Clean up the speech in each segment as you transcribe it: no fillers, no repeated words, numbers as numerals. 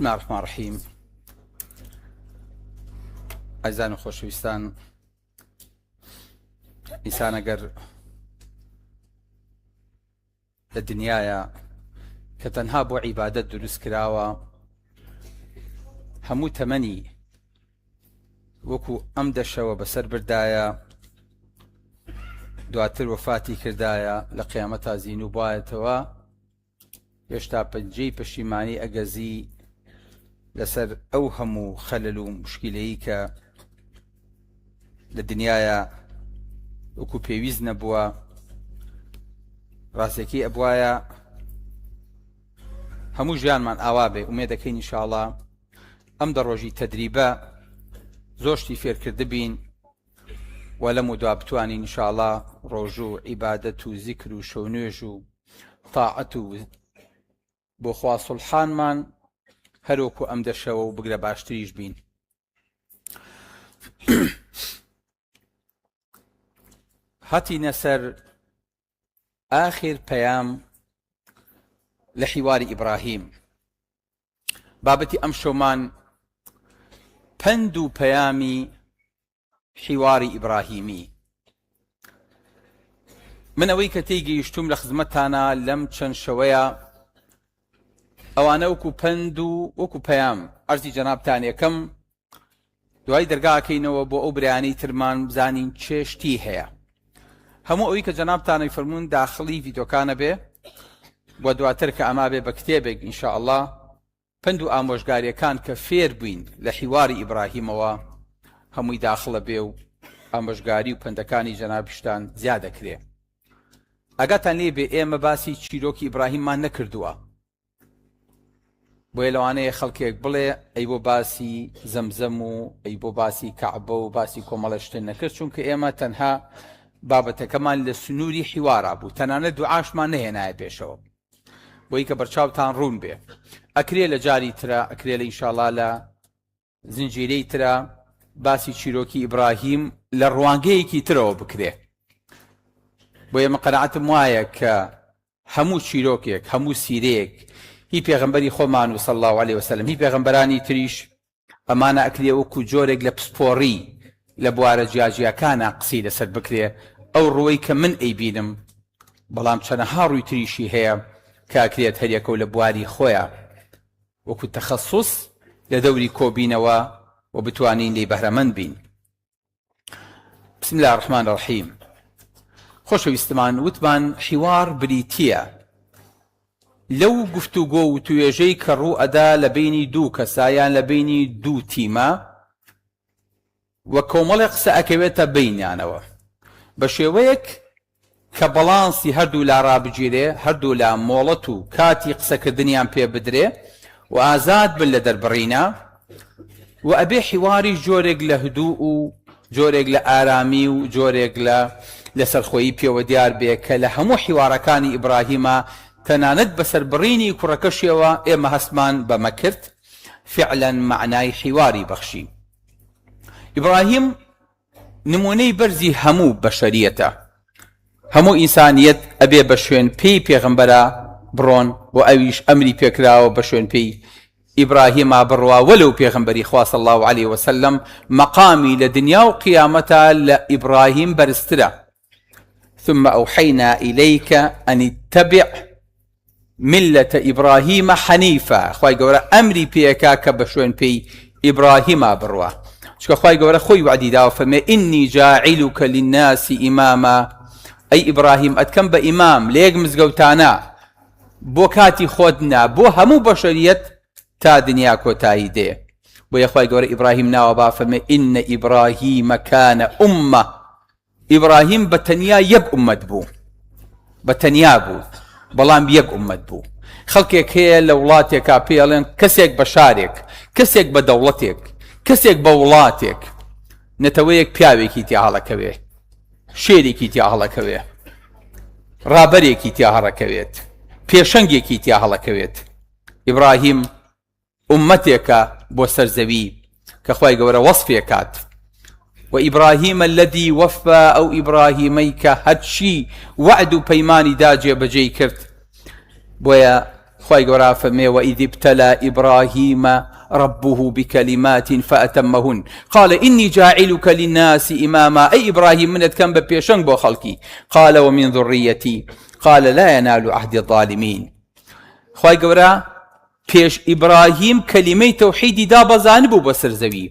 بسم الله الرحمن الرحيم. أعزائي خۆشەویستان، ئینسان ئەگەر لە دنیاە کە تەنها بۆ عیبادەت دروست کراوە، هەموو تەمەنی وەکو ئەم دەشەوە بەسەر بردایە، دواتر وەفاتی کردایە، لە قیامەتا زین و بایەتەوە، هێشتا پەنجەی پەشیمانی ئەگەزی لەسەر ئەو هەموو خەلل و مشکلەیی کە لە دنیاە وەکو پێویست نەبووە. ڕاستێکی ئەبوایە هەموو ژیانمان ئاوا بێ. ئومێدەکەین ئینشاءڵڵا ئەم دە ڕۆژی تەدریبە زۆشتی فێرکرد بین و لەم و دوا بتوانین ئینشاءڵڵا ڕۆژ و عیبادەت و زیکر و شەونێژ و تاعەت و بۆ خوا سوڵحانمان هەروەکو ئەم دەشەوە و بگرە باشتریش بین. هاتینە سەر ئاخر پەیام لە حیواری ئیبراهیم. بابەتی ئەم شەومان پەند و پەیامی حیواری ئیبراهیمی. من ئەوەی کە تێیگەیشتوم لە خزمەتانە لەم چەند شەوەیە ئەوانە وەکو پەند و وەکو پەیام عەرزی جەنابتان یەکەم دوای دەرگاکەینەوە بۆ ئەو برایانەی ترمان بزانین چێشتی هەیە. هەموو ئەوەی کە جەنابتانەی فەرموون داخڵی ڤیدۆکانە بێ بۆ دواتر کە ئەما بێ بە کتێبێک ئینشاءڵڵا پند و ئامۆژگاریەکان کە فێر بووین لە حیواری ئیبراهیمەوە هەمووی داخڵە بێ و ئامۆژگاری و پندەکانی جەنابیشتان زیاد دەکرێ. ئەگاتان لێ بێ ئێمە باسی چیرۆکی ئیبراهیممان نەکردووە، بۆیە لەوانەیە خەڵکێک بڵێ ئەی بۆ باسی زەمزەم و ئەی بۆ باسی کەعبە و باسی کۆمەڵە شتێن نەکرد، چونکە ئێمە تەنها بابەتەکەمان لە سنووری حیوارا بوو، تەنانەت دوعاشمان نەهێنایە پێشەوە، بۆی کە بەرچاوتان ڕوون بێ. ئەکرێ لە جاری ترە، ئەکرێ لە ئینشاءڵڵا لە زنجیرەی ترە باسی چیرۆکی ئیبراهیم لە ڕوانگەیەکی ترەوە بکرێ. بۆیە من قەناعەتم وایە کە هەموو چیرۆکێک، هەموو سیرەیەک، هی پێغەمبەری خۆمان و صلی الله علیه وسلم، هی پێغەمبەرانی تریش ئەمانە ئەکرێ وەکو جۆرێک لە پسپۆڕی لە بوارە جیاجیەکانە قسەی لەسەر بکرێ. ئەو ڕووی کە من ئەیبینم، بەڵام چەندەها ڕووی تریشی هەیە کە ئەکرێت هەریەکە و لە بواری خۆیە وەکو تەخەسوس لە دەوری کۆبینەوە و بتوانین لێی بەهرەمەند بین. بسم الله الرحمن الرحیم. خۆشەویستمان، وتمان حیوار بریتیە لەو گفتوگۆ و توێژەی کە ڕوو ئەدا لە بینی دوو کەسایان، لە بینی دوو تیمە وە کۆمەڵی قسە ئەکەوێتە بینیانەوە بە شێوەیەک کە بەڵانسی هەردوو لا ڕابگیرێ، هەردوو لا مۆڵەت و کاتی قسەکردنیان پێ بدرێ و ئازاد بن لە دەربڕینە و ئەبێ حیواری جۆرێک لە هدوء و جۆرێک لە ئارامی و جۆرێک لە سەرخۆیی پێوە دیار بێ کە لە هەموو حیوارەکانی ئیبراهیمە تەنانەت بەسەر بڕینی کوڕەکەشیەوە ئێمە هەستمان بەمە کرد فعلا معنای حیواری بەخشی. ئیبراهیم نمونەی بەرزی هەموو بەشەریەتە. هەموو ئینسانیەت ئەبێ بە شوێن پێی پێغەمبەرە بڕۆن و ئەویش ئەمری پێکراوە بە شوێن پێی ئیبراهیما بڕوا، وەلەو پێغەمبەری خوا صلی الله علیه وسلم مەقامی لە دنیا و قیامەتا لە ئیبراهیم بەرزترە. ثم أوحينا إليك أن اتبع ملة إبراهيم حنيفا. خواهي قورا أمري بيكا كبشوين بي إبراهيم بروا، شكا خواهي قورا خوي وعدي داو فما إني جاعلك للناس إماما. أي إبراهيم أتكم بإمام ليك مزقوتانا بو كاتي خودنا بو همو بشريت تا دنيا كوتايدي. بو يا خواهي قورا إبراهيم ناوبا فما إن إبراهيم كان أمة. إبراهيم بتنيا يب أمت بو، بتنيا بو بەڵام یەک ئومەت بوو. خەڵکێک هەیە لە وڵاتێکا پێڵێن کەسێک بە شارێک، کەسێک بە دەوڵەتێک، کەسێک بە وڵاتێک نەتەوەیەک پیاوێکی تیا هەڵەکەوێ، شێرێکی تیا هەڵەکەوێ، ڕابەرێکی تیا هەڵەکەوێت، پێشەنگێکی تیا هەڵەکەوێت. ئیبراهیم ئومەتێکە بۆ سەرزەوی کە خوای گەورە وەسفێکات. وإبراهيم الذي وفى أو إبراهيميك هەرچی وعد و پەیمانی دا جێبەجێی کرد. بۆیە خی گەورە فەرمێ وإذ ابتلى إبراهيم ربه بكلمات فأتمهن قال إني جاعلك للناس إماما أي إبراهيم منت كان ببيشنگ بو خلقي قال ومن ذريتي قال لا ينال عهد الظالمين خی گەورە پێش ئیبراهیم کەلیمەی تەوحیدی دابەزانە بوو بە سەرزەوی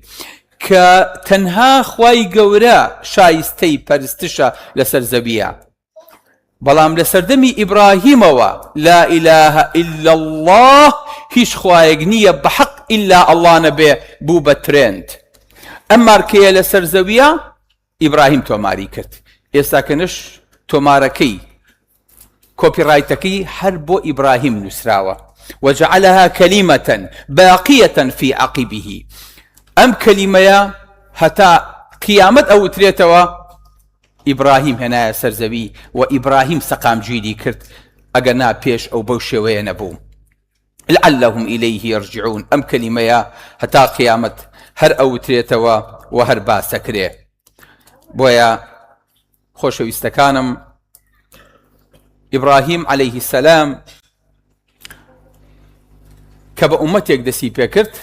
کە تەنها خی گەورە شایستەی پەرستشە لەسەر زەویە بەڵام لە سەردەمی ئیبراهیمەوە لا إله إلا الله هیچ خوایەک نییە بەحەق ئیلا ئەڵڵا نەبێ بوو بە ترێند ئەم مارکەیە لەسەر زەویە ئیبراهیم تۆماری کرد ئێستا کەنش تۆمارەکەی کۆپیڕایتەکەی هەر بۆ ئیبراهیم نووسراوە وجعلها كلمة باقية في عقبه أم كلمة حتى قيامة أو تريتوا إبراهيم هنا سرزوي وإبراهيم سقام جيدي كرت أجنا بيش أو بوشوي نبو لعلهم إليه يرجعون أم كلمة حتى قيامة هر أو تريتوا وهر باسكري بويا خوشو استكانم إبراهيم عليه السلام کە بە ئومەتێک دەسی پێکرد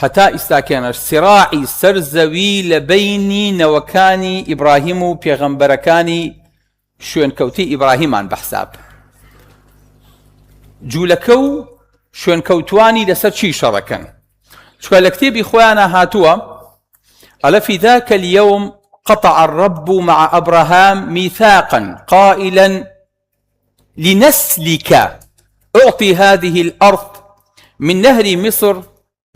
هەتا ئیستاکێنەر سراعی سەرزەوی لە بەینی نەوەکانی ئیبراهیم و پێغەمبەرەکانی شوێنکەوتی ئیبراهیمان بەحساب جوولەکە و شوێنکەوتوانی لەسەر چی شەڕەکەن چکە لە کتێبی خۆیانە هاتووە ئەلە في ذاك اليوم قطع الرب مع أبراهام ميثاقا قائلا لنسلك أعطي هذه الأرض من نهر مصر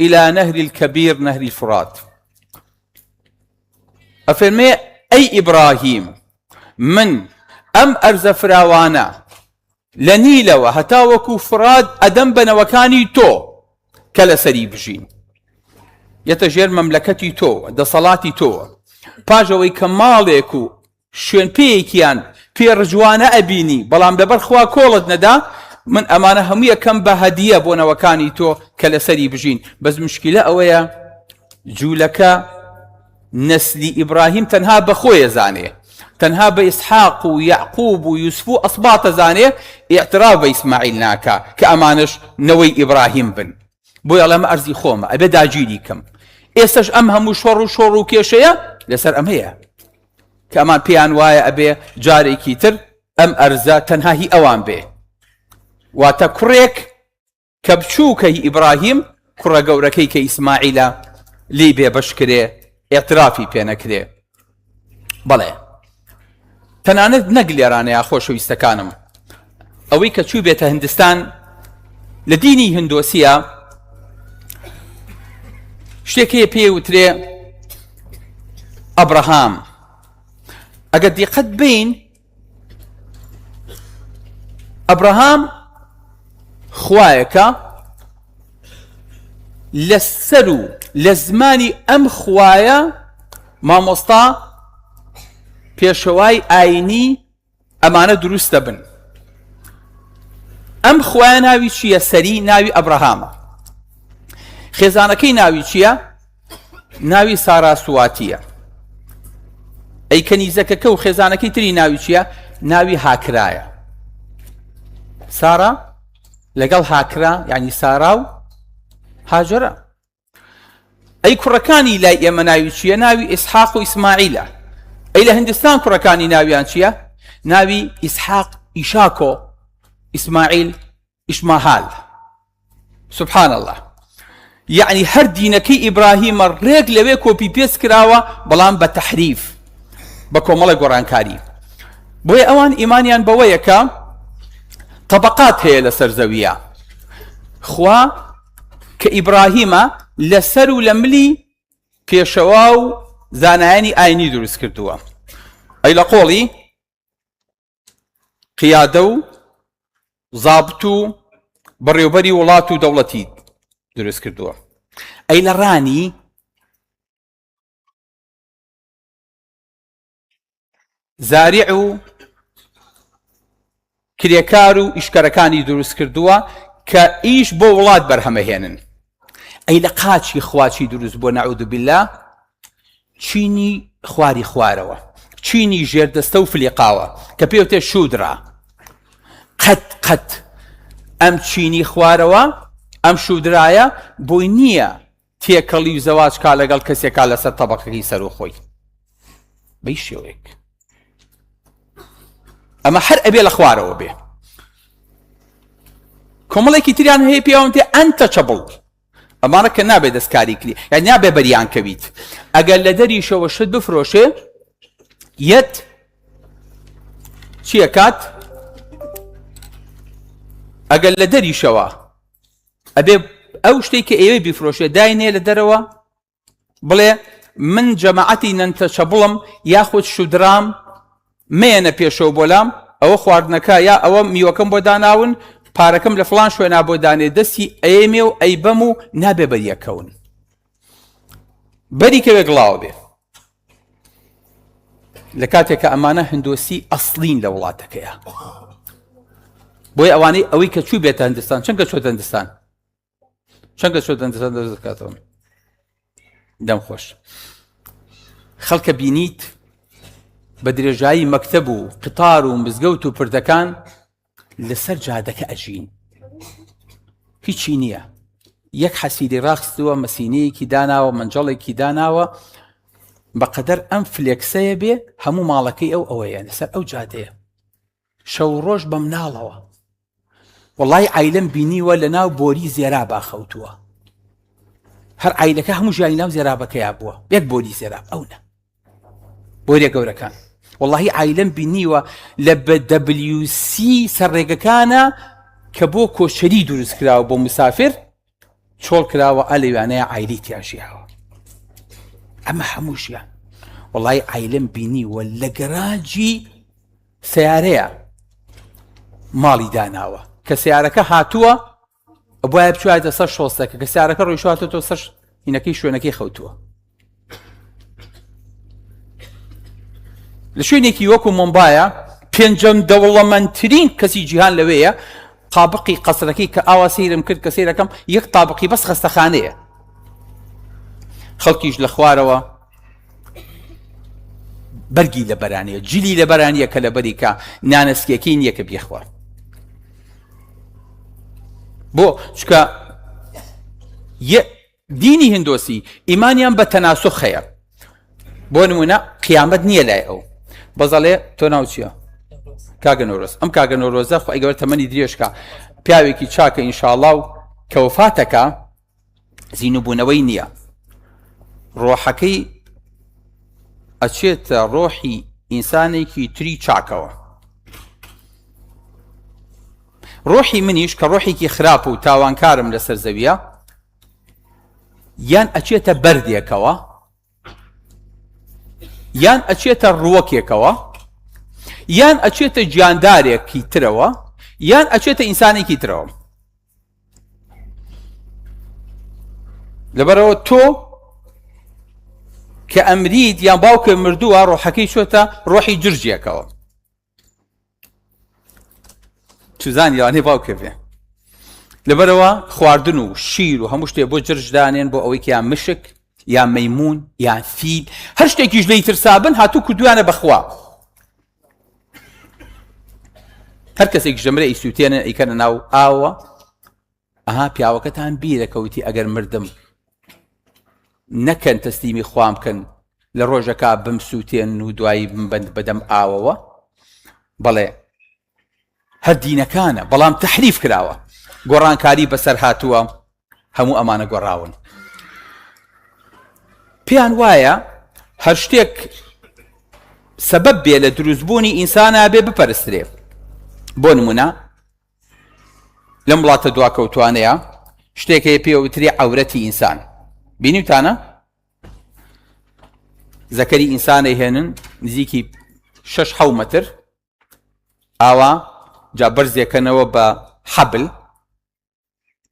إلى نهر الكبير نهر الفرات أفرمي أي إبراهيم من أم أرز فراوانا لنيلوا هتاوكو فراد أدم بنوكاني تو كلا سري بجين يتجير مملكتي تو دا صلاتي تو باجوي كماليكو شوين بيكيان في رجوانا أبيني بلام ببرخوا كولد ندا من ئەمانە هەموو یەکەم بە هەدیە بۆ نەوەکانی تۆ کە لەسەری بژین بەس مشکلە ئەوەیە جوولەکە نەسلی ئیبراهیم تەنها بە خۆی زانێ تەنها بە ئیسحاق و یعقوب و یوسف و ئەسباتە زانێ ئیعتراف بە ئیسماعیل ناکا کە ئەمانش نەوەی ئیبراهیم بن بۆی ئەڵێمە ئەرزی خۆمە ئەبێ داگیری کەم ئێستش ئەم هەموو شۆڕ و کێشەیە لەسەر ئەم هەیە کە ئەمان پێیان وایە ئەبێ جارێکی تر ئەم ئەرزە تەنها هی ئەوان بێ واتە کوڕێک کە بچووکەی ئیبراهیم کوڕە گەورەکەی کە ئیسماعیلە لی بێ بەشکرێ ئێعترافی پێ نەکرێ بەڵێ تەنانەت نەک لێرانەیە خۆشەویستەکانم ئەوەی کە چوو بێتە هیندستان لە دینی هندۆسیە شتێکی پێ وترێ ئەبراهام ئەگەر دیقەت بین ئەبراهام خوایەکە لەسەر و لە زمانی ئەم خوایە مامۆستا پێشەوای ئاینی ئەمانە دروستە بن ئەم خوایە ناوی چییە سەری ناوی ئەبراهامە خێزانەکەی ناوی چییە ناوی ساراسواتیە ئەی کەنیزەکەکە و خێزانەکەی تری ناوی چییە ناوی هاکرایە سارا لەگەڵ هاکرا یعنی سارا و هاجرە ئەی کوڕەکانی لای ئێمە ناوی چییە ناوی ئیسحاق و ئیسماعیلە ئەی لە هیندستان کوڕەکانی ناویان چییە ناوی ئیسحاق ئیشاکۆ ئیسماعیل ئیشماهال سبحان الله یعنی هەر دینەکەی ئیبراهیمە ڕێک لەوێ کۆپی پێست کراوە بەڵام بە تەحریف بە کۆمەڵە گۆڕانکاری بۆیە ئەوان ئیمانیان بەوەیە کە طبقات هەیە لەسەر زەویە خوا کە ئیبراهیمە لەسەر و لە ملی پێشەوا و زانایانی ئاینی دروست کردووە ئەی لە قۆڵی قیادە و زابط و بەڕێوەبەری وڵات و دەوڵەتی دروست کردووە ئەی لە ڕانی زاریع و کرێکار و ئیشکەرەکانی دروست کردووە کە ئیش بۆ وڵات بەرهەمەهێنن ئەی لە قاچی خواچی دروست بۆ نەعوذ بالله چینی خواری خوارەوە چینی ژێردەستە و فلیقاوە کە پێوتێ شودرا قەت ئەم چینی خوارەوە ئەم شودرایە بۆی نییە تێکەڵی و زەواج کا لەگەڵ کەسێکا لەسەر تەبەقەکەی سەر و خۆی بەی شێوەیەک ئەمە هەر ئەبێ لە خوارەوە بێ. کۆمەڵێکی تریان هەیە پێیاوەتێ ئەنتەچەبڵ ئەمانە کە نابێت دەستکاری کردی یعنی نابێ بەریان کەویت ئەگەر لە دەریشەوە شت بفرۆشێ یەت چییە کات ئەگەر لە دەریشەوە ئەبێ ئەو شتێک کە ئێوە بیفرۆشێ داینێ لە دەرەوە بڵێ من جەماعەتی نەنتەچەبڵم یاخود شودرام مێنە پێشەوە بۆلام ئەوە خواردنەکە یا ئەوە میوەکەم بۆ داناون پارەکەم لە فڵان شوێنا بۆ دانێ دەستی ئەیمێ و ئەیبەم و نابێ بەریەکەون بەریکەوێ گڵاوە بێ لە کاتێککە ئەمانە هندۆسی ئەسڵین لە وڵاتەکەیە بۆی ئەوانەی ئەوەی کە چوو بێتە هەندستان چەند کە چۆتە هەندستان چەند کە چۆتە هەندستان دەست دەکاتەوە دەم خۆش خەڵکە بینیت بە درێژایی مەکتەب و قتار و مزگەوت و پردەکان لەسەر جادەکە ئەژین هیچی نییە یەک حەسیری ڕاخستووە مەسینەیەکی داناوە منجەڵێکی داناوە بەقەدەر ئەم فلێکسەیە بێ هەموو ماڵەکەی ئەوەیە لەسەر ئەو جادەیە شەو ڕۆژ بەم ناڵەوە وەڵای عیلەم بینیوە لە ناو بۆری زێرابا خەوتووە هەر عیلەکە هەموو ژیانی ناو زێرابەکەیا بووە یەک بۆری زێراب ئەوە بۆریە گەورەکان واللهی عیلەم بینیوە لە WC سەرڕێگەکانە کە بۆ کۆشەری دروست کراوە بۆ مسافر چۆڵ کراوە ئەلەوانەیە عیلی تیاشیاوە ئەمە هەمووشیان واللهی عیلەم بینیوە لە گەراجی سیارەیە ماڵی داناوە کە سیارەکە هاتووە بۆیە بچوایەتە سەر شۆستەکە کە سیارەکە ڕۆیشتۆ سەر هینەکەی شوێنەکەی خەوتووە لە شوێنێکی وەکو مۆمبایە پێنجەم دەوڵەمەندترین کەسی جیهان لەوەیە تابقی قەسرەکەی کە ئاوا سەیرم کرد کە سەیرەکەم یەک تابقی بەس خەستەخانەیە خەڵکیش لە خوارەوە بەرگی لە بەرانەیە جلی لە بەرانیە کە لە بەریکە نانەسکیەکەی نییە کە بێخوا بۆ چکە دینی هندۆسی ئیمانیان بە تەناسوخ هەیە بۆ نمونە قیامەت نییە لای ئەو بەزەڵێ تۆ ناو چییە کاگە نۆرۆز ئەم کاگە نۆرۆزە خۆی گەورە تەمەنی درێژکە پیاوێکی چاکە ئینشاءڵڵا و کە وفاتەکە زیینوبوونەوەی نییە ڕۆحەکەی ئەچێتە ڕۆحی ئینسانێکی تری چاکەوە ڕۆحی منیش کە ڕۆحێکی خراپە و تاوانکارم لەسەر زەویە یان ئەچێتە بەردێکەوە یان ئەچێتە ڕووەکێکەوە یان ئەچێتە گیاندارێکی ترەوە یان ئەچێتە ئینسانێکی ترەوە لەبەرەوە تۆ کە ئەمرید یان باوکە مردووە ڕۆحەکەی چۆتە ڕۆحی جرجێکەوە چزانی یانێ باوکە بێ لەبەرەوە خواردن و شیر و هەموو شتێ بۆ جرجدانێن بۆ ئەوەی کە یان مشک یان مەیمون یان فیل هەر شتێکیش لەی ترسابن هاتوو کردویانە بەخوا هەر کەسێک ژەمرە ئیسووتێنە ئیکەنە ناو ئاوە ئەها پیاوەکەتان بیرەکەوتی ئەگەر مردم نەکەن تەسلیمی خوام بکەن لە ڕۆژەکە بمسووتێن و دوایی بمبەند بەدەم ئاوەوە بەڵێ هەر دینەکانە بەڵام تەحریف کراوە گۆڕانکاری بەسەر هاتووە هەموو ئەمانە گۆڕاون پێیان وایە هەر شتێک سەبەب بێ لە دروستبوونی ئینسانە بێ بپەرسترێ بۆ نمونە لەم وڵاتە دواکەوتوانەیە شتێک هەیە پێوتری عەورەتی ئینسان بینیوتانە زەکەری ئینسانەی هێنن نزیکی 6-7 مەتر ئاوا جا بەرزێکەنەوە بە حەبل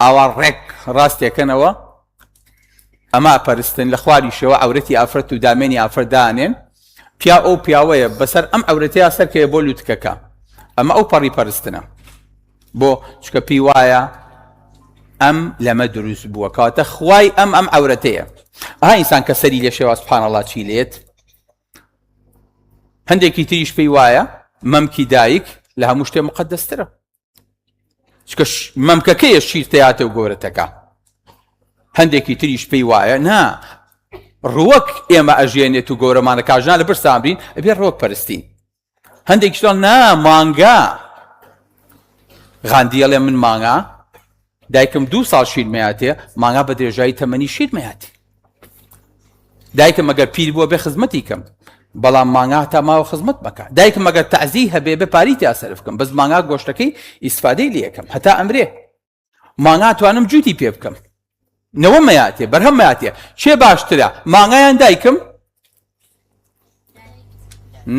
ئاوا ڕێک ڕاستێکەنەوە ئەما پەرستن لە خواریشەوە عەورەتی ئافرەت و دامێنی ئافرەدانێن پیا ئەو پیاوەیە بەسەر ئەم عەورەتەیە سەرکەوێ بۆ لووتکەکە ئەمە ئەو پەڕی پەرستنە بۆ چکە پێی وایە ئەم لەمە دروست بووە کاتە خوای ئەم عەورەتەیە ئەها ئینسان کە سەری لێ شێوە سوبحانەڵڵا چی لێت هەندێکی تریش پێی وایە مەمکی دایک لە هەموو شتێ مقەدەسترە چکە مەمکەکەیە شیر تەیاتە و گەورەتەکە هەندێکی تریش پێی وایە نا ڕوەک ئێمە ئەژێنێت و گەورەمانە کاژنا لە برسان بین ئەبێ ڕۆک پەرستین هەندێکیشتان نا مانگا غاندیەڵێ من مانگا دایکم 2 ساڵ شیر مەیاتێ مانگا بە درێژایی تەمەنی شیر مەیاتی دایکم ئەگەر پیر بووە بێ خزمەتی کەم بەڵام مانگا تا ماوە خزمەت بکە دایکم ئەگەر تەعزی هەبێ بێ پاری تیا سەرف بکەم بەس مانگا گۆشتەکەی ئیسفادەی لێ یەکەم هەتا ئەمرێ مانگا توانم جوتی پێ بکەم نەوە مەیاتێ بەرهەم مەیاتێ چێ باشترە مانگایان دایکم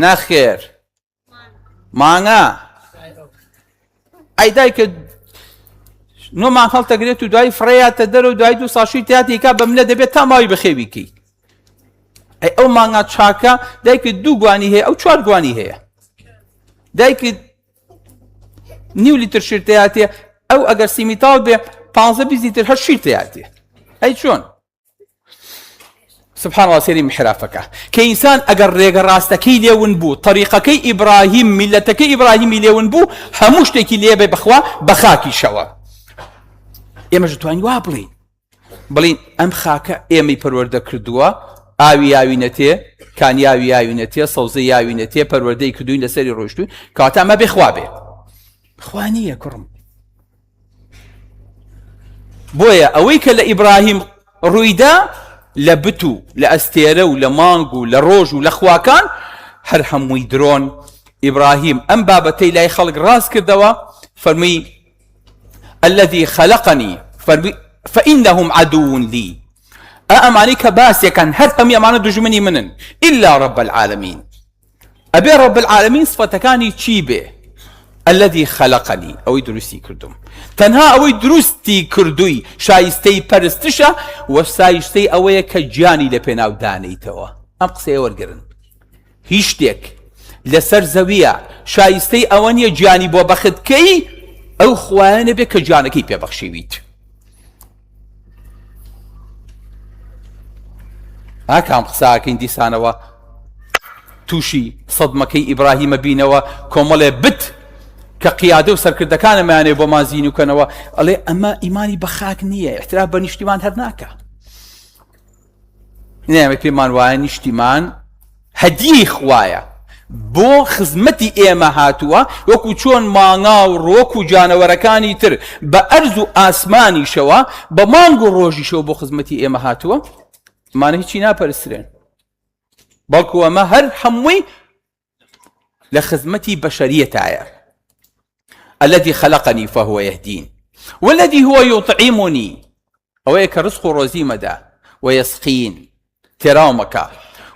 نەخێر مانگا ئەی دایکە نۆمان هەڵتەگرێت و دوای فڕێیاتە دەرە و دوای 2 ساڵ شیر تیاتێکا بە منە دەبێت تا ماوەی بەخێویکەی ئەی ئەو مانگا چاکە دایکە 2 گوانی هەیە ئەو 4 گوانی هەیە دایکە نیو لیتر شیر تیاتێ ئەو ئەگەر سیمیتاڵ بێ 15-20 لیتر هەر شیر تیاتێ ئەی چۆن سبحان الله سێری محرافەکە کە ئینسان ئەگەر ڕێگە ڕاستەکەی لێون بوو طریقەکەی ئیبراهیم میلەتەکەی ئیبراهیمی لێون بوو هەموو شتێکی لێبێ بەخوا بە خاکیشەوە ئێمەش دەتوانین وا بڵین ئەم خاکە ئێمەی پەروەردە کردووە ئاوی یاوینەتێ کانیاوی یاوینەتێ سەوزەی یاوینەتێ پەروەردەی کردوین لەسەری ڕۆیشتووی کەواتە ئەمە بێخوا بێ خوا نییە کوڕم بۆیە ئەوەی کە لە ئیبراهیم ڕوویدا لە بت و لە ئەستێرە و لە مانگ و لە ڕۆژ و لە خواکان هەر هەمووی درۆن ئیبراهیم ئەم بابەتەی لای خەڵک ڕاست کردەوە فەرمی الذي خلقني فإنهم عدو لي ئەمانی کە باسیەکەن هەر هەمی ئەمانە دژمنی منن إلا رب العالمين ئەبێ رب العالمين صفەتەکانی چی بێ الذي خلقني ئەوەی دروستی کردوم تەنها ئەوەی دروستی کردووی شایستەی پەرستشە و سایشتەی ئەوەیە کە گیانی لە پێناو دانیتەوە ئەم قسەیە وەرگرن هیچ شتێک لەسەر زەویە شایستەی ئەوە نیە گیانی بۆ بەختکەی ئەو خوایانە بێ کە گیانەکەی پێبەخشیویت ئاکام قساکەین دیسانەوە تووشی سەدمەکەی ئیبراهیمە بینەوە کۆمەڵێ بت کە قیادە و سەرکردەکانەمانێ بۆ مازین وکەنەوە ئەڵێ ئەمە ئیمانی بە خاک نییە احترام بە نیشتیمان هەر ناکە نێمە پێمان وایە نیشتیمان هەدیەی خوایە بۆ خزمەتی ئێمە هاتووە وەکو چۆن مانگا و ڕۆک و جانەوەرەکانی تر بە ئەرز و ئاسمانیشەوە بە مانگ و ڕۆژیشەوە بۆ خزمەتی ئێمە هاتووە مانە هیچی ناپەرسترێن بەڵکو ئەمە هەر هەمووی لە خزمەتی بەشەریەتایە الذي خلقني فهو يهدين والذي هو يطعمني ئەوەیە کە ڕزق و ڕۆزی مەدا ويسقين تێراومەکە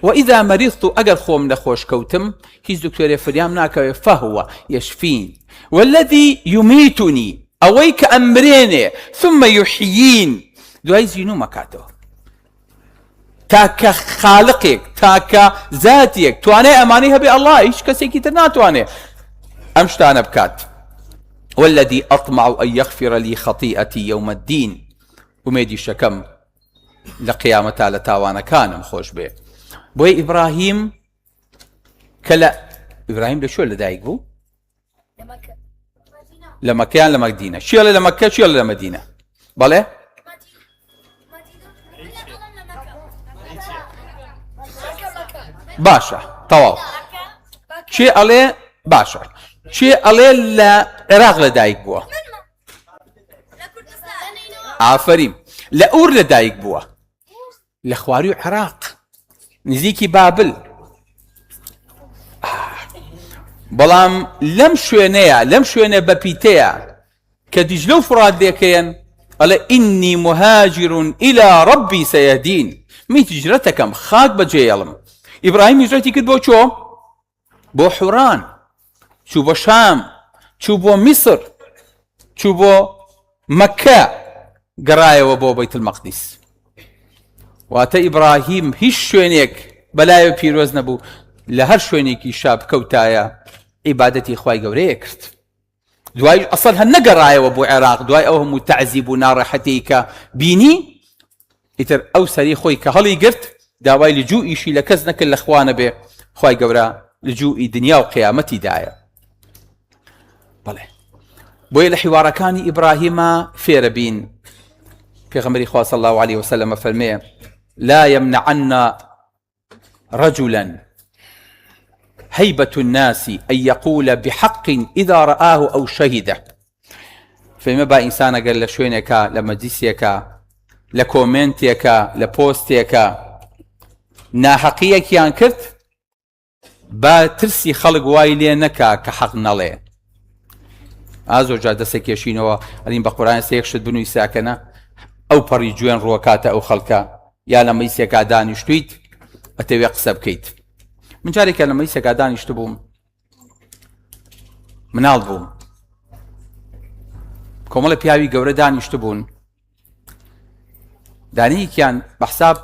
وإذا مرضت ئەگەر خۆم نەخۆش کەوتم هیچ دکتۆرێ فریام ناکەوێ فهو يشفين والذي يميتني ئەوەی کە ئەمرێنێ ثم يحيين دوای زینوو مەکاتەوە تاکە خالقێک تاکە زاتێک توانێ ئەمانەی هەبێ ئەڵڵا هیچ کەسێکی تر ناتوانێ ئەم شتانە بکات والذي أطمع أن يغفر لي خطيئتي يوم الدين ومێدی شەکەم لە قیامەتا لە تاوانەکانم خۆش بێ بۆی ئیبراهیم کە لە ئیبراهیم لە شۆ لەدایک بوو لە مەکەیان لە مەدینە چیڵە لە مەکە چیڵە لە مەدینە بەڵێ باشە تەواو چێ ئەڵێ باشە چێ ئەڵێ لە عێراق لەدایک بووە ئافەریم لە ئوور لەدایک بووە لە خواری و عێراق نزیکی بابل بەڵام لەم شوێنە بەپیتەیە کە دیجلە و فرات دێکەیەن ئەڵێ ئینی مهاجر إلى ربي سيهدين من هجرەتەکەم خاک بەجێهێڵم ئیبراهیم هجرەتی کرد بۆ چۆ بۆ حوران چوو بۆ شام چوو بۆ میسر چوو بۆ مەکە گەڕایەوە بۆ بەیت المەقدس واتە ئیبراهیم هیچ شوێنێک بەلایەوە پیرۆز نەبوو لە هەر شوێنێکی شاب کەوتایە عیبادەتی خوای گەورەیە کرد دوای ئەسڵ هەر نەگەڕایەوە بۆ عێراق دوای ئەو هەموو تەعزیب و ناڕەحەتەی کە بینی ئیتر ئەو سەری خۆی کە هەڵی گرت داوای لجوئیشی لە کەس نەکرد لە خوانە بێ خوای گەورە لجوئی دنیا و قیامەتی دایە بەڵێ بۆیە لە حیوارەکانی ئیبراهیمە فێرە بین. پێغەمبەری خوا صلی الله عليه وسلم فەرمێ لا يمنعن رجلا هيبة الناس أن يقول بحق إذا رآه أو شهده. فما با إنسان قال لشوينك لمجلسك لكومنتك لبوستك ناحقيك ينكرت با ترسي خلق وايلينك كحق نلي ئازۆر جا دەستێک کێشینەوە ئەلین بە قورآن سەیەکشت بنووی ساکەنە ئەو پەڕی گوێن ڕووەکاتە ئەو خەڵکە یا لە مەیسێکا دانیشتویت ئەتەوێ قسە بکەیت. من جارێکە لە مەیسێکا دانیشت بووم مناڵ بووم کۆمەڵە پیاوی گەورە دانیشت بوون دانەیەکیان بەحساب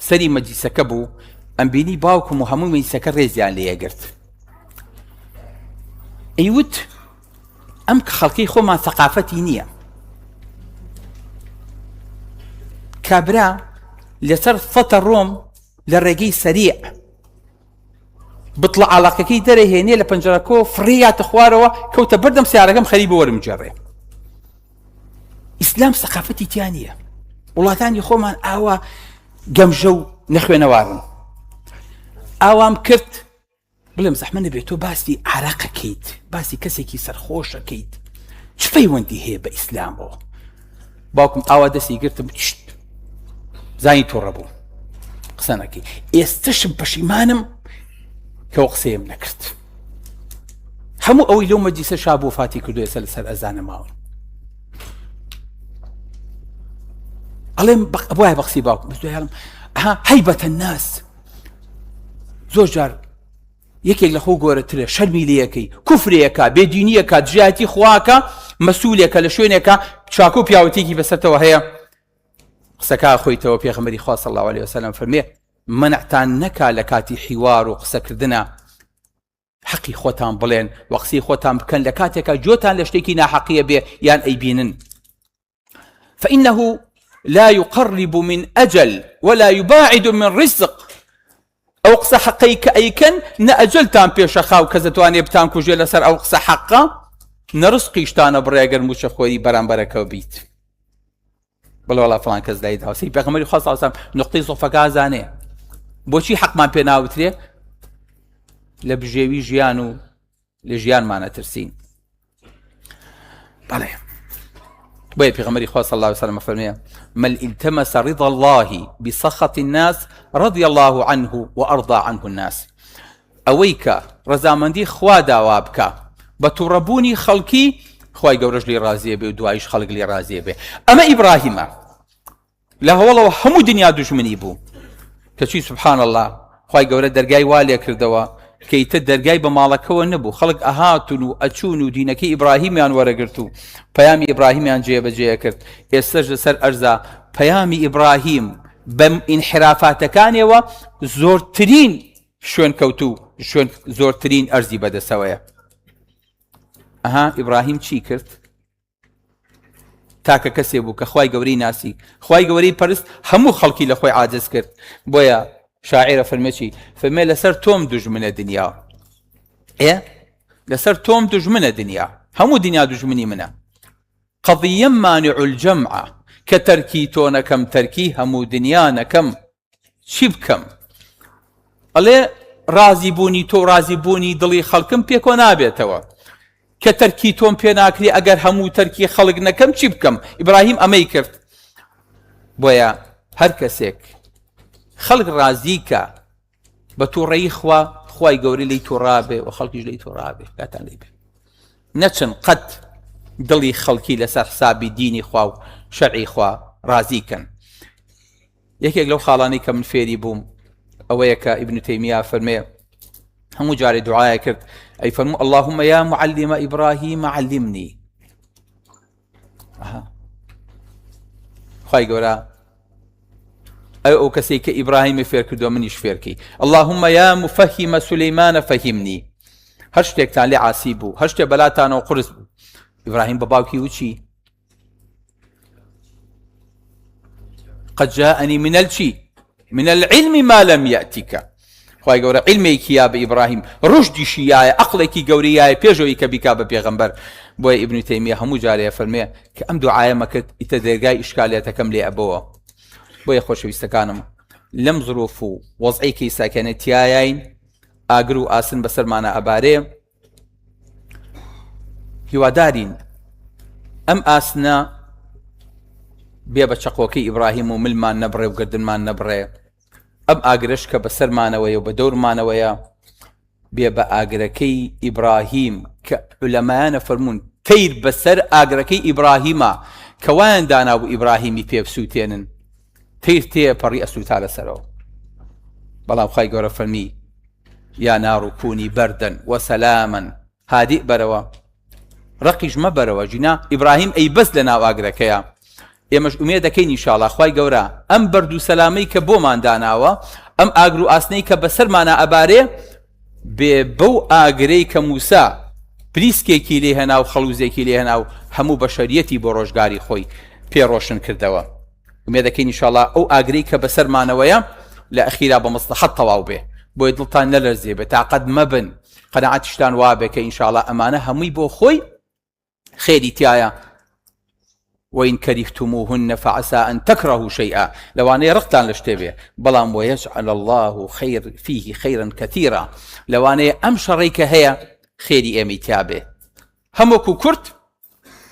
سەری مەجلیسەکە بوو ئەم بینی باوکم و هەموو مەجلیسەکە ڕێزیان لێیەگرت ئەیوت ئەم خەڵکەی خۆمان ثەقافەتی نییە کابرا لەسەر فەتە ڕۆم لە ڕێگەی سەریع بتڵە عەڵەقەکەی دەرەهێنێ لە پەنجەرەکۆ فڕێیاتە خوارەوە کەوتە بەردەم سیارەکەم خەریبە وەرمجێڕێ. ئیسلام ثەقافەتی تیا نییە. وڵاتانی خۆمان ئاوا گەمژە و نەخوێنەوارن. ئاوام کرد بڵێم زەحمە نەبێت تۆ باسی عەرەقەکەیت باسی کەسێکی سەرخۆشەکەیت چ پەیوەندی هەیە بە ئیسلامەوە؟ باوکم ئاوا دەستی گرتم چشت زانی تۆ ڕەبوو قسە نەکەی. ئێستەشم پەشیمانم کەەوە قسەیەم نەکرد. هەموو ئەوەی لەو مەجلیسە شابوو فاتی کردو ێستا لەسەر ئەزانە ماون. ئەڵێم وایە بەقسی باوکم بەدوایڵم هەیبەتە الناس زۆر جار یەکێک لە خۆ گۆرەترە شەرمی لێیەکەی کوفرێکە بێدینیەکە دژایەتی خواکە مەسوولێکە لە شوێنێکە چاکۆ و پیاوەتێکی بەسەرتەوە هەیە قسەکە خۆیتەوە. پێغەمبەری خوا صلی الله عليه وسلم فەرمێ منعتان نەکا لە کاتی حیوار و قسەکردنە حەقی خۆتان بڵێن و قسەی خۆتان بکەن لە کاتێکە جۆتان لە شتێکی ناحەقیە بێ یان ئەیبینن. فإنه لا يقرب من أجل ولا يباعد من رزق. ئەو قسە حەقەی کە ئەیکەن نە ئەجەلتان پێشەخا و کە دەتوانێ بتان کوژێ لەسەر ئەو قسە حەقە نە ڕزقیشتانە بڕێگەر موچە خۆری بەرامبەرەکەوە بیت. بڵێ وەڵا فڵان کەس دای داوسی پێغەمبەری خوا صلی الله علیه وسلم نقطەی زۆفەکە ئازانەیە بۆچی حەقمان پێ ناوترێ لە بژێوی ژیان و لە ژیانمانە ترسین. بەڵێ بۆیە پێغەمبەری خوا صلی الله عليه وسلم فەرمێ من التمس رضا الله بسخط الناس رضي الله عنه وأرضى عنه الناس. ئەوەی کە ڕەزامەندی خوا داوا بکە بە تووڕەبوونی خەڵکی خوای گەورەش لێ ڕازیە بێ و دوایش خەڵک لێ ڕازیە بێ. ئەمە ئیبراهیمە لە هەوڵەوە هەموو دنیا دوژمنی بوو کەچی سبحان الله خوای گەورە دەرگای وا لێ کردەوە کەیتە دەرگای بە ماڵەکەەوە نەبوو خەڵک ئەهاتون و ئەچوون و دینەکەی ئیبراهیمیان وەرەگرت و پەیامی ئیبراهیمیان جێبەجێ کرد. ئێستاش لەسەر ئەرزا پەیامی ئیبراهیم بەم ئینحرافاتەکانەوە زۆرترین شوێن کەوتو شوێن زۆرترین ئەرزی بەدەسەوەیە. ئەها ئیبراهیم چی کرد؟ تاکە کەسێ بوو کە خوای گەورەی ناسی خوای گەورەی پەرست هەموو خەڵکی لە خۆی عاجز کرد. بۆیە شاعرە فەرمێکی فەرمێ لەسەر تۆم دوژمنە دنیا لەسەر تۆم دوژمنە دنیا هەموو دنیا دوژمنی منە. قەضیە مانع الجەمع کە تەرکی تۆ نەکەم تەرکی هەموو دنیا نەکەم چی بکەم؟ ئەڵێ ڕازی بوونی تۆ ڕازی بوونی دڵی خەڵکم پێکۆ نابێتەوە کە تەرکی تۆم پێ ناکری ئەگەر هەموو تەرکی خەڵک نەکەم چی بکەم؟ ئیبراهیم ئەمەی کرد. بۆیە هەر کەسێک خەڵک ڕازیکە بە تووڕەیی خوا خوای گەورەی لی تووڕابێ و خەڵکیش لی تووڕابێ کاتان لێ بێ نەچن قەت دڵی خەڵکی لەسەر حسابی دینی خوا و شەرعی خوا ڕازیکەن. یەکێک لەو خاڵانەی کە من فێری بووم ئەوەیە کە ئیبن تەیمیە فەرمێ هەموو جارێ دوعایە کرد ئەی فەرموو اللهم یا معلم ئیبراهیم علمنی. خوای گەورە ئەو کەسێک کە ئیبراهیمی فێر کردووە منیش فێرکەی. اللهم یا مفەهیمە سولەیمانە فەهیمنی. هەر شتێکتان لێ عاسی بوو هەر شتێک بەلاتانەوە قورس بوو. ئیبراهیم بە باوکی وچی قد جاءني من العلم ما لم يأتك. خوای گەورە علمێکی یا بە ئیبراهیم ڕشدیشی یایە عەقڵێکی گەورەی یایە پێشەوەی کە بیکا بە پێغەمبەر. بۆیە ئیبن تەیمیە هەموو جارەیە فەرمێ کە ئەم دوعایە مەکرد ئیتە دەرگای ئیشکالێتەکەم لێ ئەبەوە. بۆیە خۆشەویستەکانم لەم زرۆف و وەزعی کەیساکەنە تیایین ئاگر و ئاسن بەسەرمانە ئەبارێ هیوادارین ئەم ئاسنە بێ بە چەقۆکەی ئیبراهیم و ملمان نەبڕێ و گردنمان نەبڕێ، ئەم ئاگرش کە بەسەرمانەوەیە و بە دەورمانەوەیە بێ بە ئاگرەکەی ئیبراهیم کە عولەمایانە فەرموون تەیر بەسەر ئاگرەکەی ئیبراهیمە کە وایان دانابوو ئیبراهیمی پێ بسووتێنن تەیر تێ پەڕی ئەسووتا لەسەرەوە. بەڵام خوای گەورە فەرمی یا نار کونی بەردەن وەسەلامەن هادی بەرەوە ڕقیش مەبەرەوە ژینا ئیبراهیم ئەی بەس لە ناو ئاگرەکەیە. ئێمەش ئومێ دەکەین ئینشاڵڵا خوای گەورە ئەم بەرد و سەلامەی کە بۆمان داناوە ئەم ئاگر و ئاسنەی کە بەسەرمانە ئەبارێ بێ بەو ئاگرەی کە موسا پلیسکێکی لێ هێنا و خەڵوزێکی لێ هێنا و هەموو بەشەریەتی بۆ ڕۆژگاری خۆی پێڕۆشن کردەوە. ئومێ دەکەین ئینشاڵڵا ئەو ئاگرەی کە بەسەرمانەوەیە لە ئەخیرا بە مەسلەحەت تەواو بێ، بۆیە دڵتان نەلەرزێ بێ، تاقەت مەبن، قەناعەتیشتان وا بێ کە ئینشاڵڵا ئەمانە هەمووی بۆ خۆی خێری تایە. وإن كرهتموهن فعسى أن تكرهوا شيئا لواني رقتان لشتبه بلام ويجعل الله خير فيه خيرا كثيرا لواني أم شريك هي خيري أمي تابه همكو كرد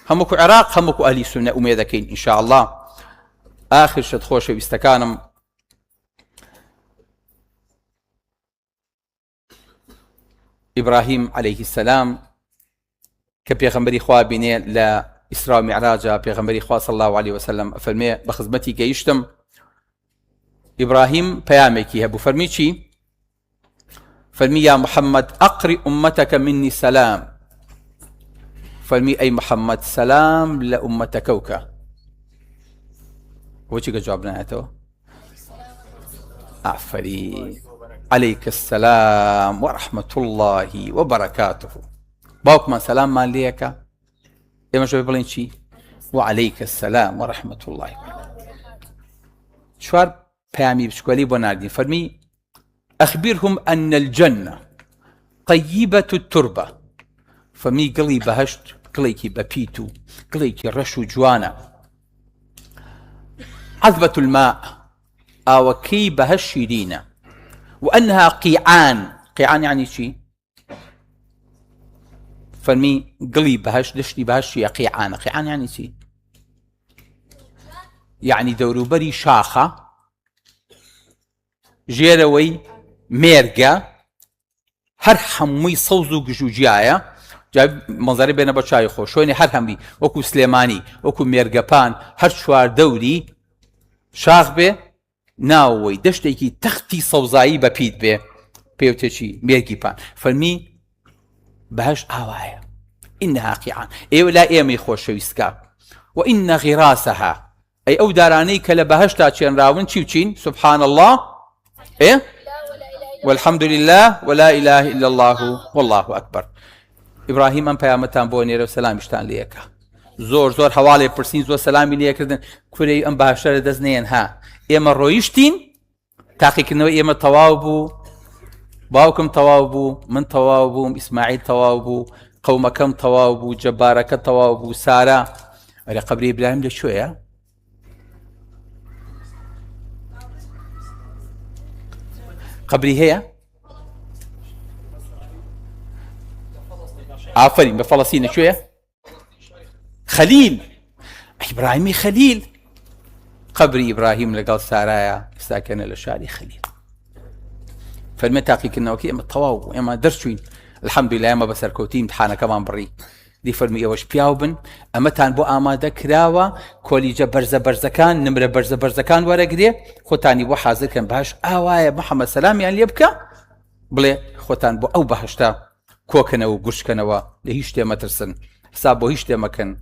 همكو عراق همكو أهلي سنة أميدكين إن شاء الله. آخر شد خوش بيستكانم إبراهيم عليه السلام كبيغمبري خواه بيني لا إسراء معراجة بيغمبري خواه صلى الله عليه وسلم فرمي بخزمتي كيشتم إبراهيم بيامكي هبو فرمي چي فرمي يا محمد أقرئ أمتك مني سلام فرمي أي محمد سلام لأمتك كوكا وچي جوابنا هاتو أعفري عليك السلام ورحمة الله وبركاته باوك من سلام ما ليك إما شو بيقولين شيء وعليك السلام ورحمة الله شوار بيامي بشكولي بوناردين فرمي أخبرهم أن الجنة طيبة التربة فرمي قلي بهشت قليكي ببيتو قليكي رشو جوانا عذبة الماء أو كي بهشيرين وأنها قيعان قيعان يعني شيء فرمي قلي بهش دشتي بهش يا قيعان قيعان يعني شيء يعني دوروبري شاخة جيروي ميرقا هر حموي صوزو جوجيايا جاب منظري بين بشاي خو شوني هر همي وكو سليماني وكو ميرقبان هر شوار دوري شاخ به ناوي دشتيكي تختي صوزاي ببيت به بيوتشي ميرقبان فرمي بهش آوايا إنها قيعان أي ولا إيمي خوش ويسكا وإن غراسها أي أو دارانيك لبهش تاتشين راون تشين سبحان الله إيه والحمد لله ولا إله إلا الله والله أكبر. إبراهيم أم بيامتان بوني رو سلام اشتان ليكا زور زور حوالي برسين زور سلامي ليكردن كوري أم بهشتر دزنين ها إيما رويشتين تاقي كنو إيما طوابو باوكم طوابو من طوابو إسماعيل طوابو قومكم طوابو جبارك طوابو سارة على قبر إبراهيم لشوية قبري هي عفرين بفلسطين شوية خليل إبراهيمي خليل قبر إبراهيم لقال سارة ساكن لشاري خليل فالمتاقي كنا وكي اما الطواو اما درشوين الحمد لله اما بسر كوتي امتحانا كمان بري دي فرمي اوش بياوبن اما تان بو اماده كراوا كوليجا برزكان نمره برزكان ورقدي خوتاني بو حاضر كان بهاش اوايا محمد سلام يعني يبكى بلي خوتان بو او بهشتا كوكنا وقشكنا لهيش تي مترسن حسابو هيش تي مكان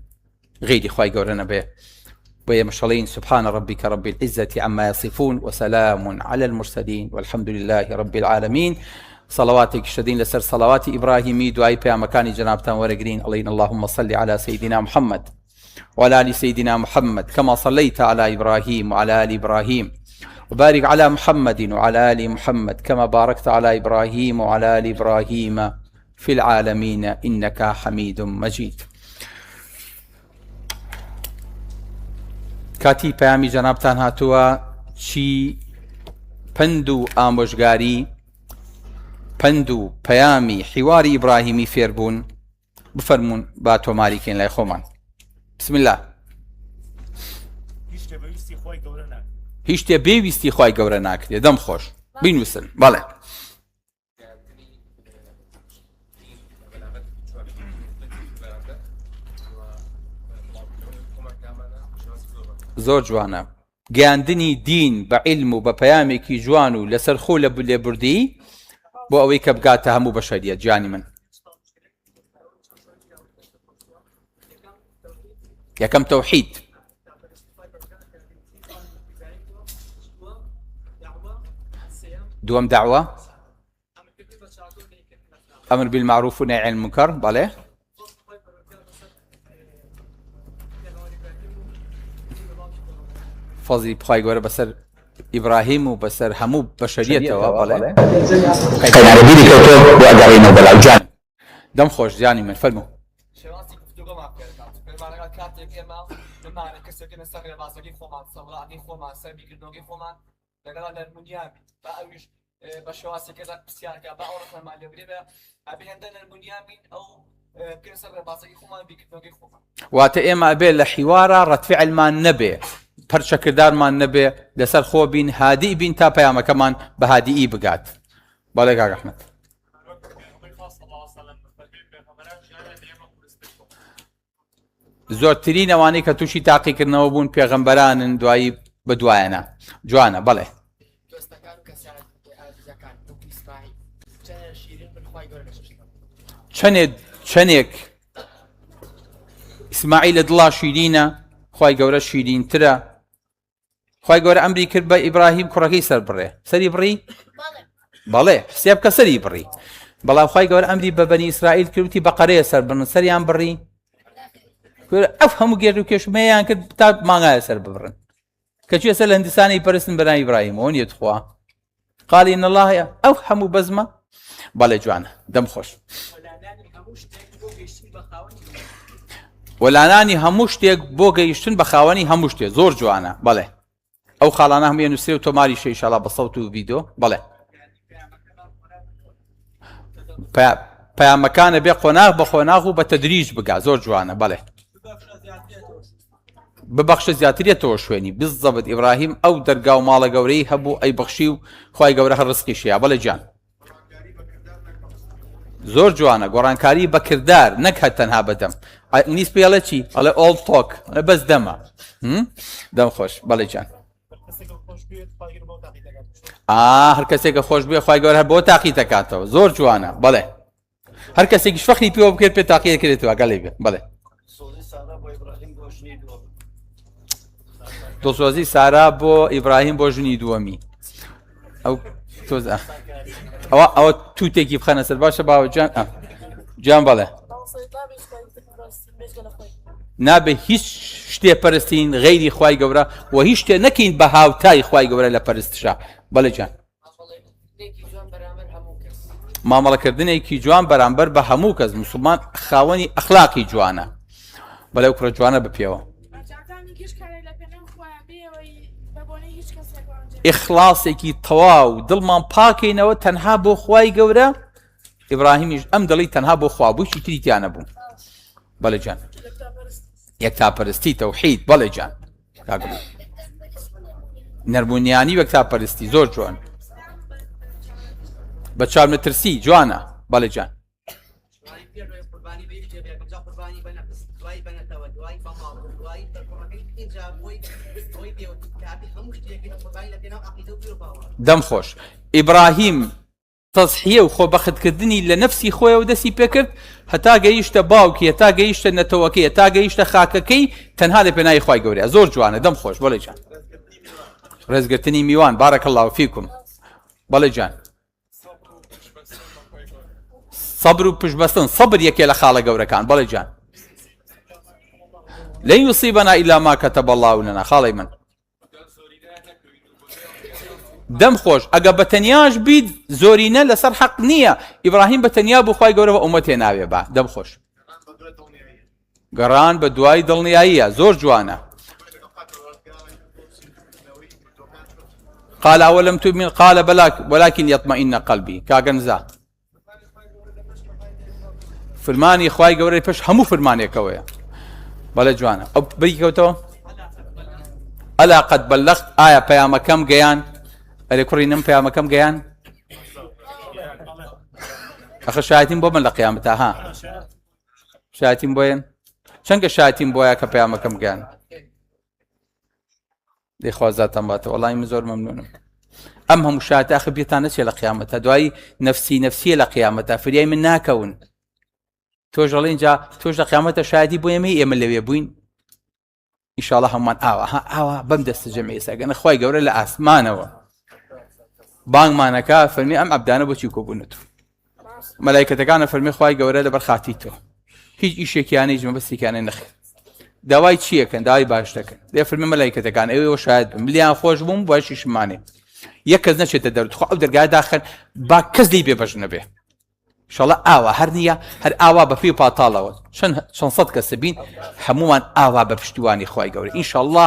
غيدي خواي قورنا به ويا مشالين سبحان ربك رب العزة عما يصفون وسلام على المرسلين والحمد لله رب العالمين. صلواتك شدين لسر صلوات إبراهيمي دعاي بها مكان جنابتان ورقرين علينا اللهم صل على سيدنا محمد وعلى آل سيدنا محمد كما صليت على إبراهيم وعلى آل إبراهيم وبارك على محمد وعلى آل محمد كما باركت على إبراهيم وعلى آل إبراهيم في العالمين إنك حميد مجيد. کاتی پەیامی جەنابتان هاتووە چی پند و ئامۆژگاری پند و پەیامی حیواری ئیبراهیمی فێربوون بفەرمونون با تۆماریکەین لای خۆمان. بسم الله. هیچ شتێ بێویستی خی گەورە ناکرێت دەم خۆش بینووسن بەڵێ زۆر جوانە گەیاندنی دین بە عیلم و بە پەیامێکی جوان و لەسەر خۆ لە لێبوردی بۆ ئەوەی کە بگاتە هەموو بەشەریەت جانی من. یەکەم تەوحید، دووەم داعوە، ئەمر بالمعروف و نهی عن المنکر، بەڵێ فەزلی بخوای گەورە بەسەر ئیبراهیم و بەسەر هەموو بەشەریەتەوە. بەڵێ قەینارەبیری کەوتۆ بۆ ئەگەڕێنەوە بەڵاو جان دەم خۆش جانی من فەرموو. بە شێوازێکەدا پرسیارکە بە ئەو ڕەخنەمان لێ برێ بە هێندە نەرمونیامین ئەو پێسەر ڕێبازەکەی خۆمان بیکردنەوەی خۆمان. واتە ئێمە ئەبێ لە حیوارە ڕەتفعلمان نەبێ، پەرچەکردارمان نەبێ، لەسەر خۆ بین، هادی بین تا پەیامەکەمان بە هادیئی بگات. بەڵێ کاک ئەحمەد. زۆرترین ئەوانەی کە تووشی تاقیکردنەوە بوون پێغەمبەرانن دوایی بە دوایەنە. جوانە بەڵێ. چەندێک ئیسماعیل لە دڵا شیرینە، خی گەورە شیرینترە. خی گەورە ئەمری کرد بە ئیبراهیم کوڕەکەی سەر بڕێ، سەری بڕی؟ بەڵێ حسێب کە سەری بڕی، بەڵام خی گەورە ئەمری بە بەنی ئیسرائیل کردوتی بەقەرەیە سەر بڕن، سەریان بڕی؟ ئەف هەموو گێر و کێشمەیان کرد تا مانگایە سەر ببڕن، کەچێ سەر لە هەندستانی پەرستن بەناوی ئیبراهیمەوە نیەت خوا قالی إن الله ئەو هەموو بەزمە. بەڵێ جوانە دەم خۆش. وەلانانی هەموو شتێک بۆ گەیشتن بە خاوەنی هەموو شتێک زۆر جوانە. بەڵێ ئەو خاڵانە هەموو نووسێ و تۆماری شە ئینشاڵڵا بە سەوت و ڤیدیۆ. بەڵێ پەیامەکانە بێ قۆناغ بە خۆناغ و بە تەدریج بگا، زۆر جوانە. بەڵێ ببەخشە زیاترێتەوە شوێنی بزەبت ئیبراهیم ئەو دەرگا و ماڵە گەورەی هەبوو ئەی بەخشی و خی گەورە هەر ڕزقیشیە. بەڵێ جان زۆر جوانە گۆڕانکاری بە کردار نەک هەر تەنها بەدەم. ئینگلیس پێڵێ چی؟ ئەڵێ ئۆڵ تۆک بەس دەمە دەم خۆش. بەڵێ جان هەر کەسێکە خۆش بێ خی گەورە هەر بۆ تاقی دەکاتەوە. زۆر جوانە. بەڵێ هەر کەسێکیش فەخری پێوە بکرێت پێ تاقی دەکرێتەوە گەڵێ بێ. بەڵێ دڵسۆزی سارا بۆ ئیبراهیم بۆ ژنی دووەمی. ئەو تۆزە ئەوە تووتێکی بخەنە سەر باشە باوەجان جان. بەڵێ نابێ هیچ شتێ پەرستین غەیری خی گەورە و هیچ شتێ نەکەین بە هاوتای خی گەورە لە پەرستشە. بەڵێ جان مامەڵەکردنێکی جوان بەرامبەر بە هەموو کەس مسلمان خاوەنی ئەخلاقی جوانە. بەڵێ و کوڕە جوانە بپێوە. ئیخلاسێکی تەواو دڵمان پاکەینەوە تەنها بۆ خوای گەورە. ئیبراهیمیش ئەم دڵی تەنها بۆ خوا بوو، هیچی تری تیانە بوو. بەڵێ جان یەکتاپەرستی تەوحید. بەڵێ جان نەرمونیانی وەکتاپەرستی زۆر جوان بە چارمەترسی جوانە. بەڵێ جان دەم خۆش. ئیبراهیم تەزحیە و خۆبەختکردنی لە نەفسی خۆیەوە دەستی پێکرد هەتا گەیشتە باوکی، هەتا گەیشتە نەتەوەکەی، هەتا گەیشتە خاکەکەی تەنها لە پێناوی خی گەورەیە. زۆر جوانە دەم خۆش. بەڵێ جان ڕێزگرتنی میوان بارەکە الله فیکم. بەڵێ جان سەبر و پشتبەستن سەبر یەکێ لە خاڵە گەورەکان. بەڵێ جان لەن یوصیبەنا ئیلا ما کەتەبە الله لەنا. خاڵی من دەم خۆش ئەگە بە تەنیاش بیت زۆرینە لەسەر حەق نییە. ئیبراهیم بە تەنیا بوو خی گەورە بە ئومەتێ ناوێ بە. دەم خۆش گەڕان بە دوای دڵنیاییە. زۆر جوانە. قال أولم تؤمن قال بلى ولكن يطمئن قلبي كاغنزا فرماني خواي گەورەی پێش هەموو فرمانێکەوەیە بەڵێ جوانە ئەو بریکەوتەوە ئەلا قەد بەلەغت ئایا پەیامەکەم گەیان ئەرێ کوڕی نم پەیامەکەم گەیان ئەخە شایەتیم بۆ من لە قیامەتە ها شایەتیم بۆیەن چەندکە شایەتیم بۆیە کە پەیامەکەم گەیان دەیخوازاتان باتەوە وەڵامی من زۆر مەمنونم ئەم هەموو شایەتە ئەخە بێتان نەچێ لە قیامەتە دوایی نەفسی نەفسیە لە قیامەتە فریای من ناکەون تۆش دەڵێ اینجا تۆش لە قیامەتە شایەتی بۆ ئێمە لەوێ بووین ئینشاڵڵا هەمومان ئاوا بەم دەستە جەمعی ئەگەنە خوای گەورە لە ئاسمانەوە بانگمانەکە فەرمی ئەم عەبدانە بۆچی کۆبوونەتەوە مەلایکەتەکانە فەرمی خوای گەورە لەبەر خاتی تۆ هیچ ئیشێکیانەی جمەبەستێکیانە نەخێ داوای چیەکەن داوای باش دەکەن دێ فەرمی مەلایکەتەکان ئەوێ شاید بم لیان خۆش بووم بۆ شیشمانێ یەک کەس نەچێتە دەرەوە خۆ ئەو دەرگای داخەن با کەس لی بێبەش نەبێ ئینشاڵڵا ئاوا هەر نییە هەر ئاوا بە پێی پاتاڵەوە چەند سەد کەسە بین هەمومان ئاوا بە پشتیوانی خوای گەورە ئینشاڵڵا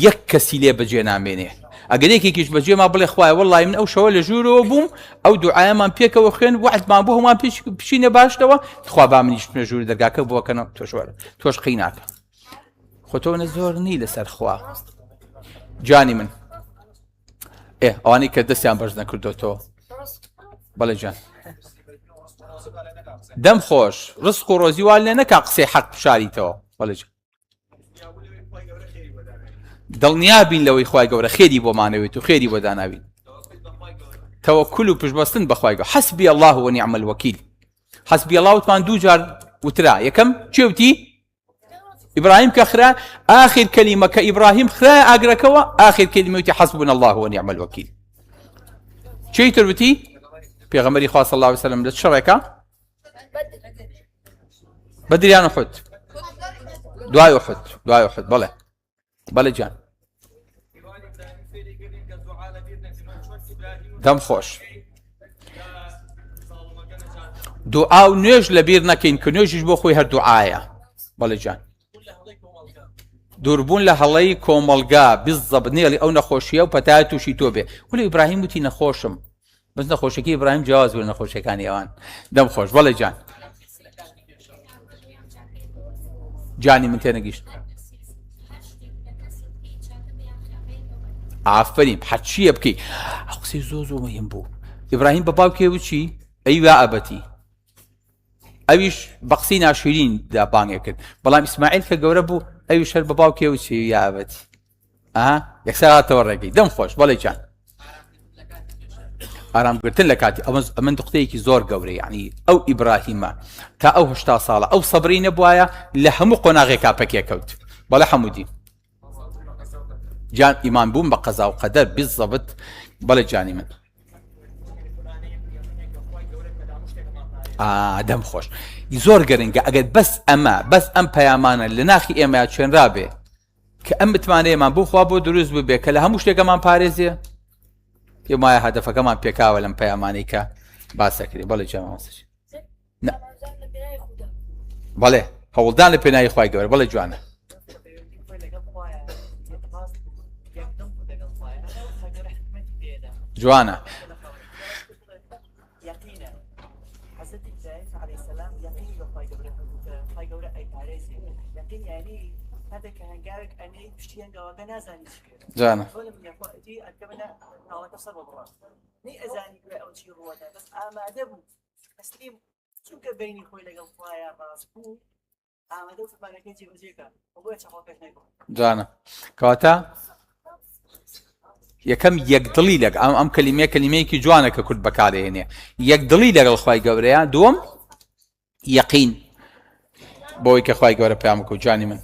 یەک کەسی لێ بەجێ نامێنێ ئەگەر یەکێکیش بەجێ ما بڵێ خوایە وەڵڵی من ئەو شەوە لە ژوورەوە بووم ئەو دوعایەمان پێکەوە خوێن وعدمان بۆ هەمومان پشینە باشتەوە خوا با منیش بنە ژوور دەرگاکە بۆکەنەوە تۆش قەی ناکە خۆ تۆ منە زۆر نی لەسەر خوا جانی من ئەوانەی کە دەستیان بەرز نەکردوتەوە بەڵێ جان دەم خۆش ڕزق و ڕۆزی وال لێ نەکا قسەی حەق بشاریتەوە بەڵێ جان دڵنیابین لەوەی خوای گەورە خێری بۆمانەوێت و خێری بۆ داناوین تەوەکل و پشتبەستن بە خوای گەورە حەسبی الله ونعم الوەکیل حەسبی الله وتمان دوو جار وترا یەکەم چێ وتی ئیبراهیم کە خرا ئاخر کەلیمە کە ئیبراهیم خرا ئاگرەکەوە ئاخر کەلیمە وتی حەسبنا الله ونعم الوەکیل چێی تر وتی پێغەمبەری خوا صلی الله علیه وسلم لە شەڕێکە بەدریان ئوحود دوای ئوحود بەڵێ جان دەم خۆش دوعا و نوێژ لەبیر نەکەین کە نوێژیش بۆ خۆی هەر دوعایە بەڵێ جان دووربوون لە هەڵەی کۆمەڵگا بیزەب نێڵی ئەو نەخۆشیە و پەتایە تووشی تۆ بێ وەلی ئیبراهیم وتی نەخۆشم بەس نەخۆشیەکەی ئیبراهیم جیاواز بوو نەخۆشیەکانی ئەوان دەم خۆش بەڵێ جان جانی من تێنەگەیشت ئافرین حەچیە بکەی ئەو قسەی زۆر مهم بوو ئیبراهیم بە باوکێ وچی ئەیوا ئەبەتی ئەویش بە قسەی ناشرین دابانگێ کرد بەڵام ئیسماعیل کە گەورە بوو ئەویش هەر بە باوکێ وچی یا ئەبەتی یەکسەر هاتەوە ڕێگەی دەم خۆش بەڵێ جان ئارامگرتن لە کاتی ئەمە نقطەیەکی زۆر گەورەی یعنی ئەو ئیبراهیمە تا ئەو 80 ساڵە ئەو سەبری نەبوایە لە هەموو قۆناغێکا پەکێ کەوت بەڵێ حەموودی جان ئیمان بووم بە قەزا و قەدەر بالضەبط بەڵێ جانی من دەم خۆش زۆر گەرنگە ئەگەر بەس ئەم پەیامانە لە ناخی ئێمە چێنرا بێ کە ئەم بتمانەیەمان بۆ خوا بۆ دروست ببێ کە لە هەموو شتێکەمان پارێزیە پێم وایە هەدەفەکەمان پێکاوە لەم پەیامانەی کە باسەکردی بەڵێ جاماوەسەش بەڵێ هەوڵدان لە پێناوی خوای گەورە بەڵێ جوانە جوانە جانە جانە کەواتە یەکەم یەکدڵی لەگەڵ ئەم کەلیمەیەکی جوانە کە کورد بەکارهێنێ یەکدڵی لەگەڵ خوای گەورەیە دووەم یەقین بۆی کە خوای گەورە پەیام کە جانی من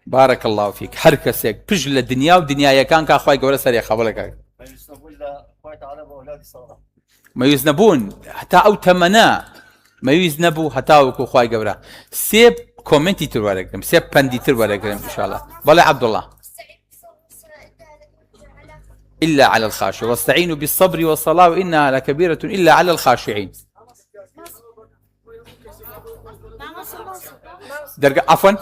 بارك الله فيك هەر کەسێک پشت لە دنیا و دنیایەکان کا خوای گەورە سەری خەبڵەکە مەویست نەبوون هەتا ئەو تەمەنە مەویست نەبوو هەتا وەکو خوای گەورە سێ کۆمنتی تر وەرەگرم سێ پەندی تر وەرەگرم ئینشاءالله بەڵێ عەبدوڵڵا إلا على الخاشع واستعينوا بالصبر والصلاة وإنها لكبيرة إلا على الخاشعين عفوا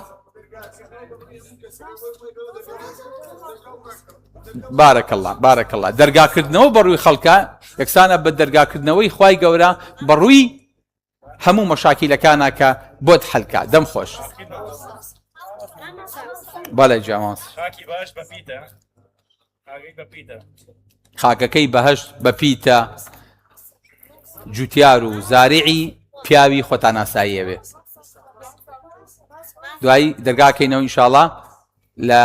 بارك الله دەرگاکردنەوە بەڕووی خەڵکە یەکسانە بە دەرگاکردنەوەی خوای گەورە بەڕووی هەموو مەشاکیلەکانە کە بۆت حەلکە دەم خۆش بەڵێ جیاماس خاکەکەی بەهەشت بە پیتە جوتیار و زاریعی پیاوی خۆتان ناساییەوێ دوایی دەرگاکەینەوە ئینشاڵڵا لە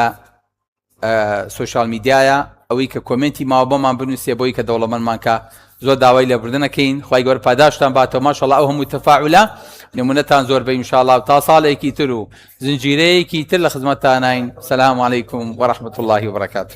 سوۆشال میدیایە ئەوەی کە کۆمنتی ماوە بۆمان بنووسێ بۆی کە دەوڵەمەندمان کە زۆر داوای لە بردنەکەین خوای گەورە پاداشتان باتەوە ماشەڵڵا ئەو هەموو تەفاعولە نمونەتان زۆر بە ئینشاڵڵا و تا ساڵێکی تر و زنجیرەیەکی تر لە خزمەتتانین سەلام عەلەیکوم وەڕەحمەتوڵڵاهی وبەرەکاتوه